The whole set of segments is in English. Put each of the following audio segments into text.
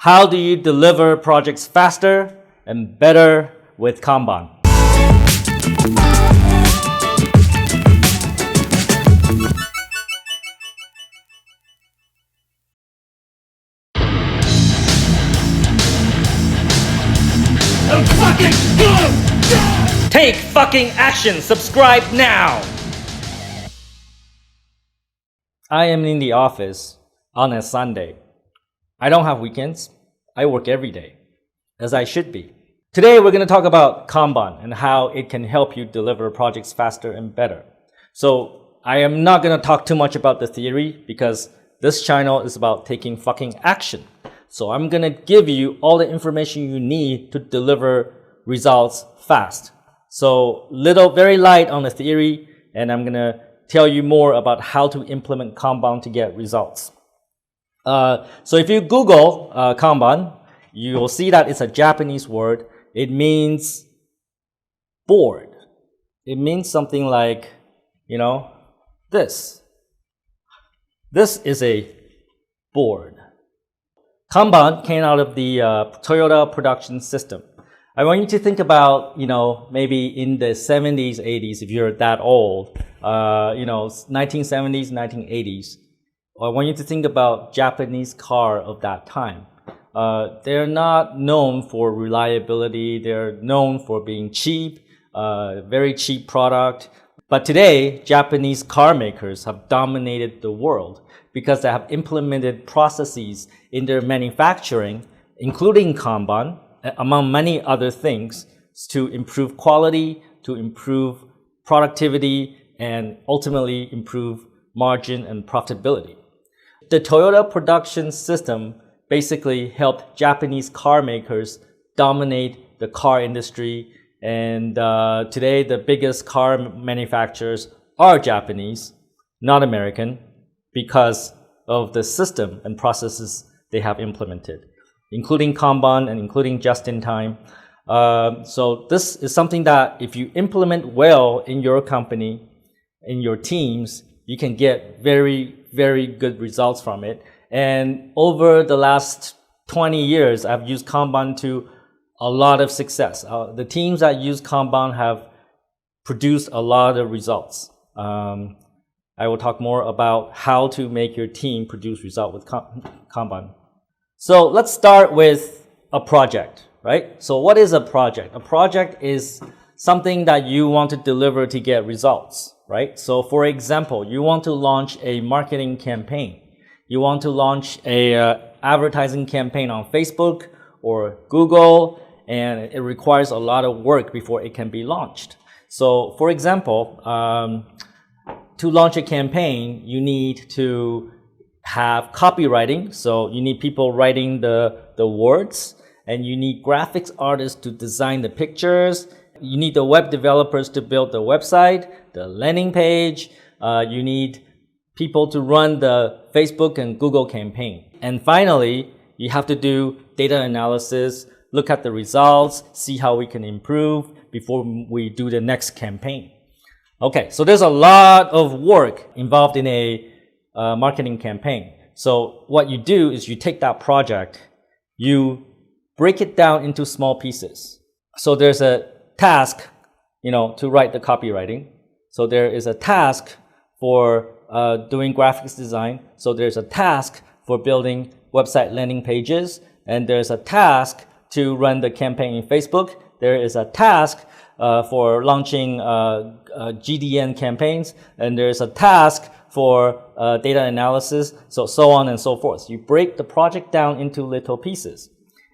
How do you deliver projects faster and better with KanBan? Take fucking action! Subscribe now! I am in the office on a Sunday. I don't have weekends. I work every day, as I should be. Today we're going to talk about KanBan and how it can help you deliver projects faster and better. So I am not going to talk too much about the theory because this channel is about taking fucking action. So I'm going to give you all the information you need to deliver results fast. So very light on the theory, and I'm going to tell you more about how to implement KanBan to get results. So if you Google KanBan, you will see that it's a Japanese word. It means board. It means something like, this. This is a board. KanBan came out of the Toyota production system. I want you to think about, maybe in the 70s, 80s, if you're that old, 1970s, 1980s. I want you to think about Japanese car of that time. They're not known for reliability. They're known for being cheap, very cheap product. But today, Japanese car makers have dominated the world because they have implemented processes in their manufacturing, including KanBan, among many other things, to improve quality, to improve productivity, and ultimately improve margin and profitability. The Toyota production system basically helped Japanese car makers dominate the car industry, and today the biggest car manufacturers are Japanese, not American, because of the system and processes they have implemented, including KanBan and including just-in-time. So this is something that if you implement well in your company, in your teams, you can get very, very good results from it. And over the last 20 years, I've used KanBan to a lot of success. The teams that use KanBan have produced a lot of results. I will talk more about how to make your team produce results with KanBan. So let's start with a project, right? So what is a project? A project is something that you want to deliver to get results, right? So for example, you want to launch a marketing campaign. You want to launch a advertising campaign on Facebook or Google, and it requires a lot of work before it can be launched. So for example, to launch a campaign, you need to have copywriting. So you need people writing the words, and you need graphics artists to design the pictures. You need the web developers to build the website, the landing page. You need people to run the Facebook and Google campaign. And finally, you have to do data analysis, look at the results, see how we can improve before we do the next campaign. Okay, so there's a lot of work involved in a marketing campaign. So what you do is you take that project, you break it down into small pieces. So there's a task, to write the copywriting. So there is a task for doing graphics design. So there's a task for building website landing pages. And there's a task to run the campaign in Facebook. There is a task for launching GDN campaigns. And there's a task for data analysis, so on and so forth. You break the project down into little pieces.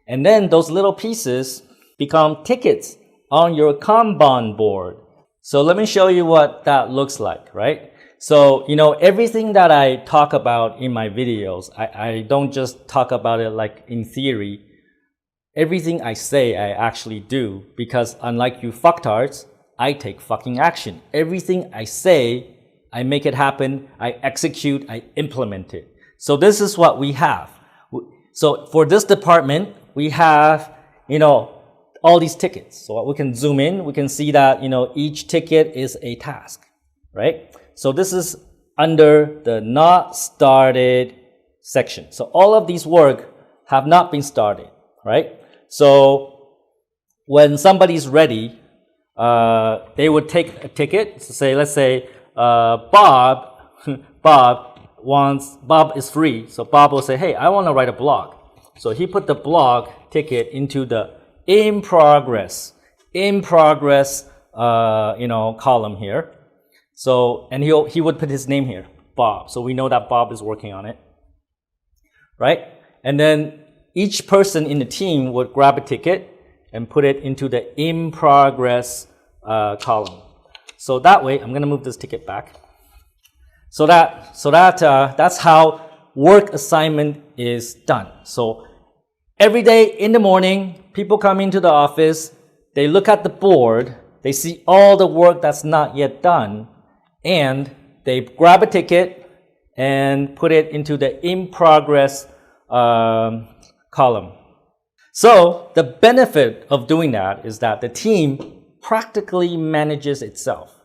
And then those little pieces become tickets on your KanBan board. So let me show you what that looks like, right? So, everything that I talk about in my videos, I don't just talk about it like in theory. Everything I say, I actually do, because unlike you fucktards, I take fucking action. Everything I say, I make it happen, I execute, I implement it. So this is what we have. So for this department, we have, all these tickets. So we can zoom in, we can see that, each ticket is a task, right? So this is under the not started section. So all of these work have not been started, right? So when somebody's ready, they would take a ticket. So let's say Bob is free. So Bob will say, hey, I want to write a blog. So he put the blog ticket into the in progress column here. So, and he would put his name here, Bob. So we know that Bob is working on it, right? And then each person in the team would grab a ticket and put it into the in progress column. So that way, I'm going to move this ticket back. So that's how work assignment is done. So every day in the morning, people come into the office, they look at the board, they see all the work that's not yet done, and they grab a ticket and put it into the in progress column. So the benefit of doing that is that the team practically manages itself.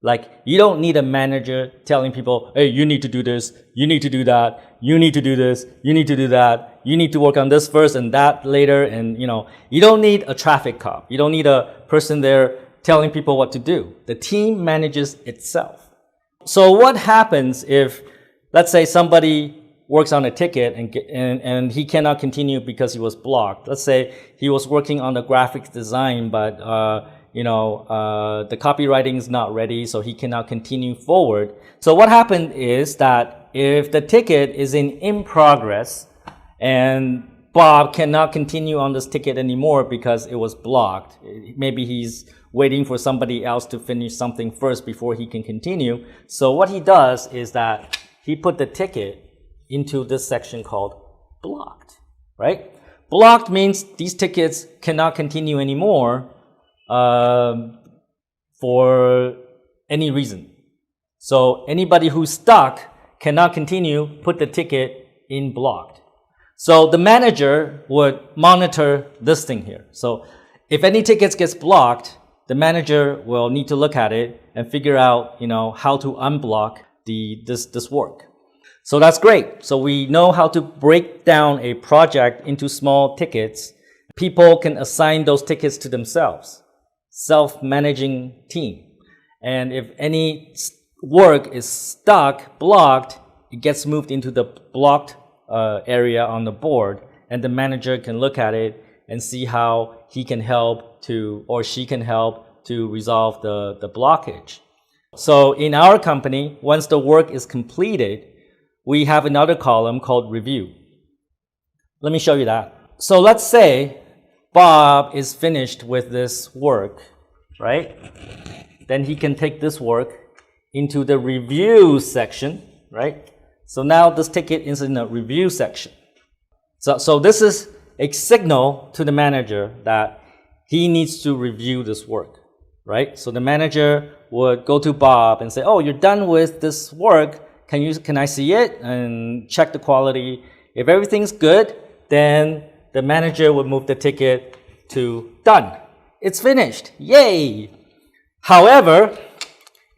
Like, you don't need a manager telling people, hey, you need to do this, you need to do that, you need to do this, you need to do that, you need to work on this first and that later. And, you don't need a traffic cop. You don't need a person there telling people what to do. The team manages itself. So what happens if, let's say, somebody works on a ticket and he cannot continue because he was blocked? Let's say he was working on the graphic design, but the copywriting is not ready, so he cannot continue forward. So what happened is that if the ticket is in progress and Bob cannot continue on this ticket anymore because it was blocked, maybe he's waiting for somebody else to finish something first before he can continue. So what he does is that he put the ticket into this section called blocked, right? Blocked means these tickets cannot continue anymore for any reason. So anybody who's stuck cannot continue, put the ticket in blocked. So the manager would monitor this thing here. So if any tickets gets blocked, the manager will need to look at it and figure out, how to unblock this work. So that's great. So we know how to break down a project into small tickets. People can assign those tickets to themselves. Self-managing team. And if any work is stuck, blocked, it gets moved into the blocked area on the board, and the manager can look at it and see how he can help to, or she can help to resolve the blockage. So in our company, once the work is completed, we have another column called review. Let me show you that. So let's say Bob is finished with this work, right? Then he can take this work into the review section, right? So now this ticket is in the review section. So this is a signal to the manager that he needs to review this work, right? So the manager would go to Bob and say, oh, you're done with this work. Can I see it and check the quality? If everything's good, then the manager would move the ticket to done. It's finished. Yay! However,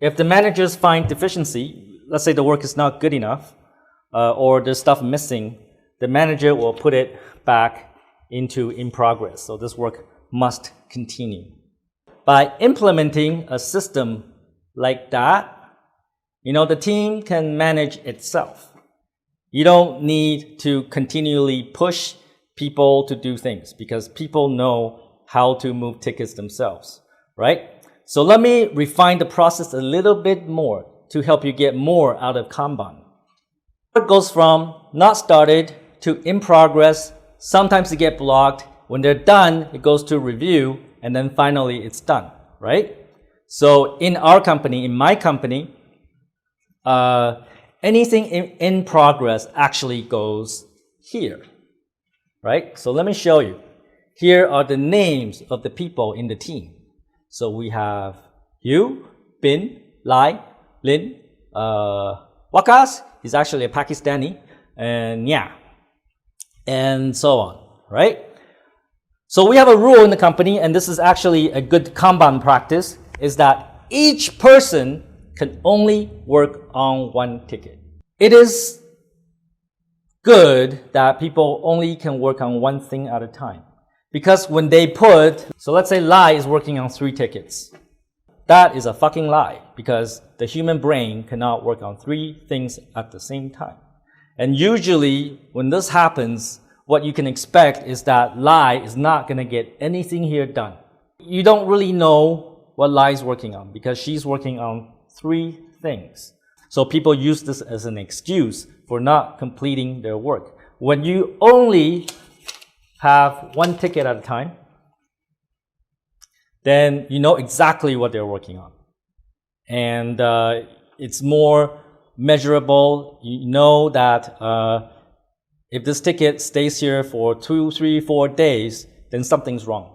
if the managers find deficiency, let's say the work is not good enough, or there's stuff missing, the manager will put it back into in progress. So this work must continue. By implementing a system like that, the team can manage itself. You don't need to continually push people to do things because people know how to move tickets themselves, right? So let me refine the process a little bit more to help you get more out of KanBan. It goes from not started to in progress. Sometimes they get blocked. When they're done, it goes to review, and then finally it's done, right? So in our company, in my company, anything in progress actually goes here, right? So let me show you. Here are the names of the people in the team. So we have HIệu, Peng, lĩnh, Wakas, he's actually a Pakistani, and Nhanh, and so on, right? So we have a rule in the company, and this is actually a good KanBan practice, is that each person can only work on one ticket. It is good that people only can work on one thing at a time. Because when they put, so let's say Lai is working on 3 tickets. That is a fucking lie, because the human brain cannot work on 3 things at the same time. And usually, when this happens, what you can expect is that Lai is not going to get anything here done. You don't really know what Lai is working on, because she's working on 3 things. So people use this as an excuse for not completing their work. When you only have 1 ticket at a time, then you know exactly what they're working on. And it's more measurable. You know that if this ticket stays here for 2, 3, 4 days, then something's wrong,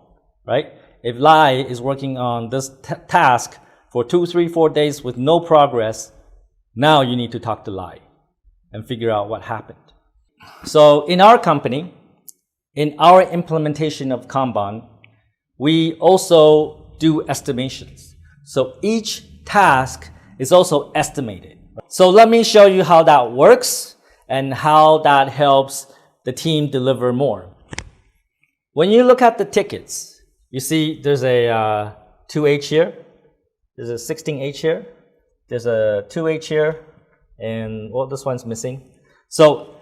right? If Lai is working on this task for 2, 3, 4 days with no progress, now you need to talk to Lai and figure out what happened. So in our company, in our implementation of KanBan, we also do estimations. So each task is also estimated. So let me show you how that works and how that helps the team deliver more. When you look at the tickets, you see there's a 2H here, there's a 16H here, there's a 2H here, and well, this one's missing. So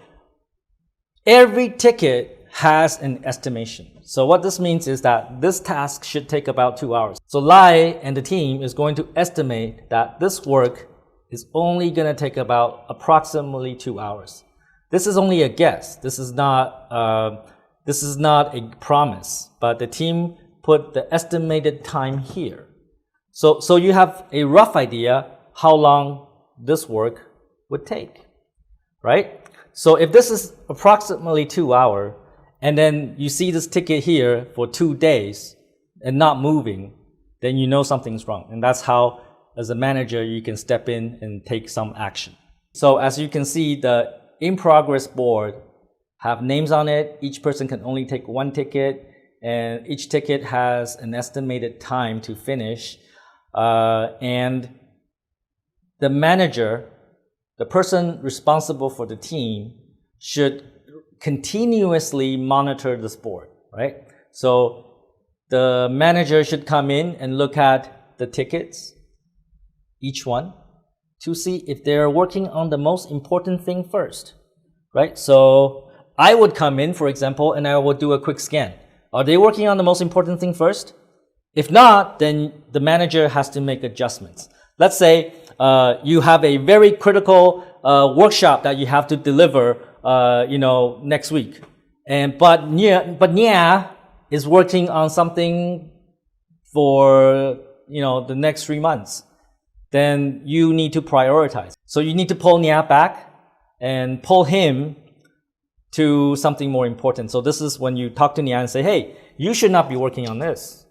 every ticket has an estimation. So what this means is that this task should take about 2 hours. So Lai and the team is going to estimate that this work is only going to take about approximately 2 hours. This is only a guess. This is not a promise, but the team put the estimated time here. So you have a rough idea how long this work would take, right? So if this is approximately 2 hours, and then you see this ticket here for 2 days and not moving, then you know something's wrong. And that's how, as a manager, you can step in and take some action. So as you can see, the in-progress board have names on it. Each person can only take 1 ticket, and each ticket has an estimated time to finish. And the manager, the person responsible for the team, should continuously monitor this board, right? So the manager should come in and look at the tickets, each one, to see if they're working on the most important thing first, right? So I would come in, for example, and I would do a quick scan. Are they working on the most important thing first? If not, then the manager has to make adjustments. Let's say you have a very critical workshop that you have to deliver next week. But Nia is working on something for, the next 3 months. Then you need to prioritize. So you need to pull Nia back and pull him to something more important. So this is when you talk to Nia and say, hey, you should not be working on this.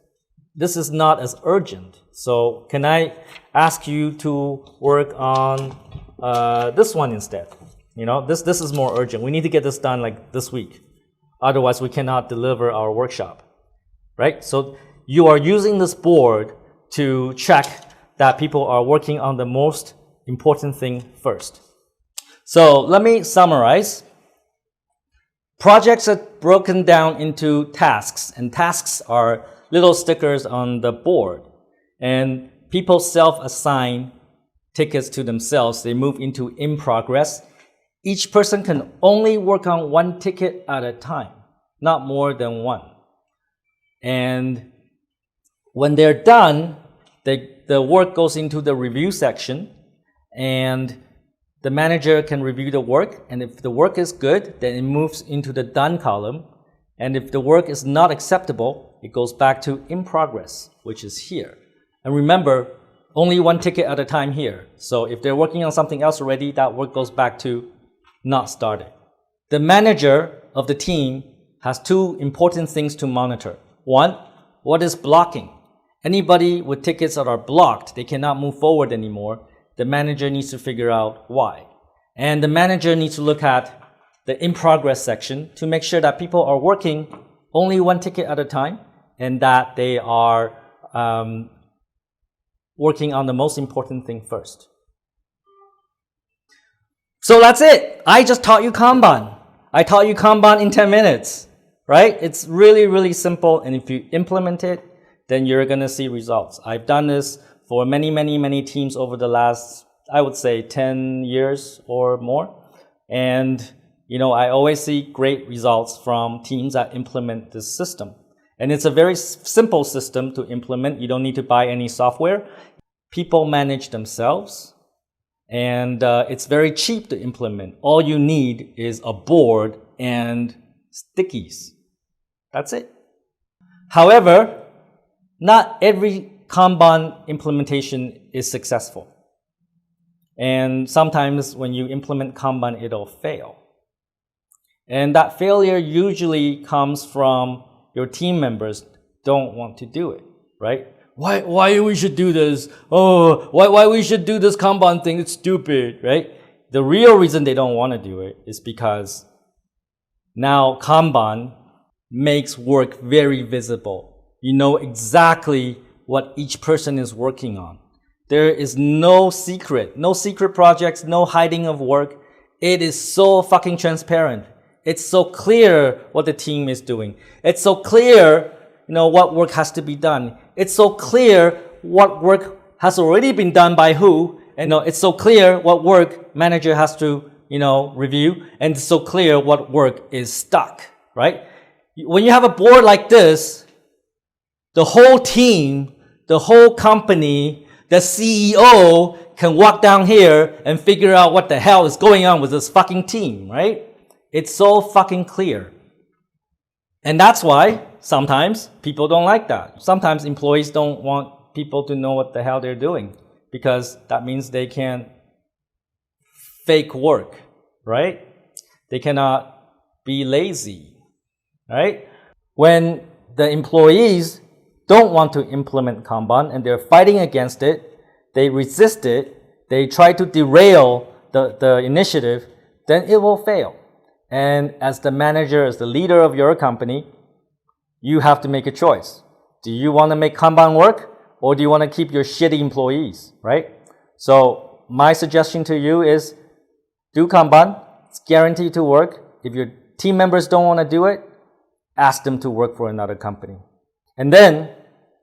This is not as urgent. So can I ask you to work on this one instead? This is more urgent. We need to get this done like this week. Otherwise, we cannot deliver our workshop, right? So you are using this board to check that people are working on the most important thing first. So let me summarize. Projects are broken down into tasks, and tasks are little stickers on the board. And people self-assign tickets to themselves. They move into in progress. Each person can only work on 1 ticket at a time, not more than 1. And when they're done, the work goes into the review section, and the manager can review the work. And if the work is good, then it moves into the done column. And if the work is not acceptable, it goes back to in progress, which is here. And remember, only 1 ticket at a time here. So if they're working on something else already, that work goes back to not started. The manager of the team has 2 important things to monitor. 1, what is blocking? Anybody with tickets that are blocked, they cannot move forward anymore. The manager needs to figure out why. And the manager needs to look at the in progress section to make sure that people are working only 1 ticket at a time, and that they are working on the most important thing first. So that's it. I just taught you KanBan. I taught you Kanban in 10 minutes, right? It's really, really simple. And if you implement it, then you're going to see results. I've done this for many, many, many teams over the last, I would say 10 years or more. And, you know, I always see great results from teams that implement this system. And it's a very simple system to implement. You don't need to buy any software. People manage themselves. And it's very cheap to implement. All you need is a board and stickies. That's it. However, not every Kanban implementation is successful. And sometimes when you implement Kanban, it'll fail. And that failure usually comes from your team members don't want to do it, right? Why we should do this? Oh, why we should do this Kanban thing? It's stupid, right? The real reason they don't want to do it is because now Kanban makes work very visible. You know exactly what each person is working on. There is no secret projects, no hiding of work. It is so fucking transparent. It's so clear what the team is doing. It's so clear, you know, what work has to be done. It's so clear what work has already been done by who. And it's so clear what work manager has to, you know, review. And it's so clear what work is stuck, right? When you have a board like this, the whole team, the whole company, the CEO can walk down here and figure out what the hell is going on with this fucking team, right? It's so fucking clear. And that's why sometimes people don't like that. Sometimes employees don't want people to know what the hell they're doing because that means they can fake work, right? They cannot be lazy, right? When the employees don't want to implement Kanban and they're fighting against it, they resist it, they try to derail the initiative, then it will fail. And as the manager, as the leader of your company, you have to make a choice. Do you want to make Kanban work or do you want to keep your shitty employees, right? So my suggestion to you is do Kanban. It's guaranteed to work. If your team members don't want to do it, ask them to work for another company. And then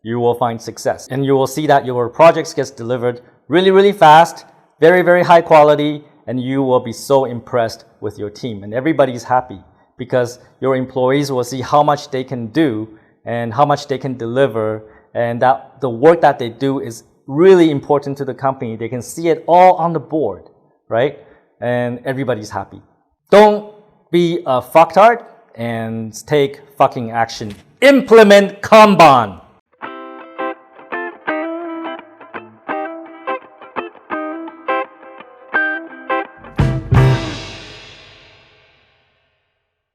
you will find success. And you will see that your projects gets delivered really, really fast, very, very high quality, and you will be so impressed with your team. And everybody's happy because your employees will see how much they can do and how much they can deliver, and that the work that they do is really important to the company. They can see it all on the board, right? And everybody's happy. Don't be a fucktard and take fucking action. Implement Kanban.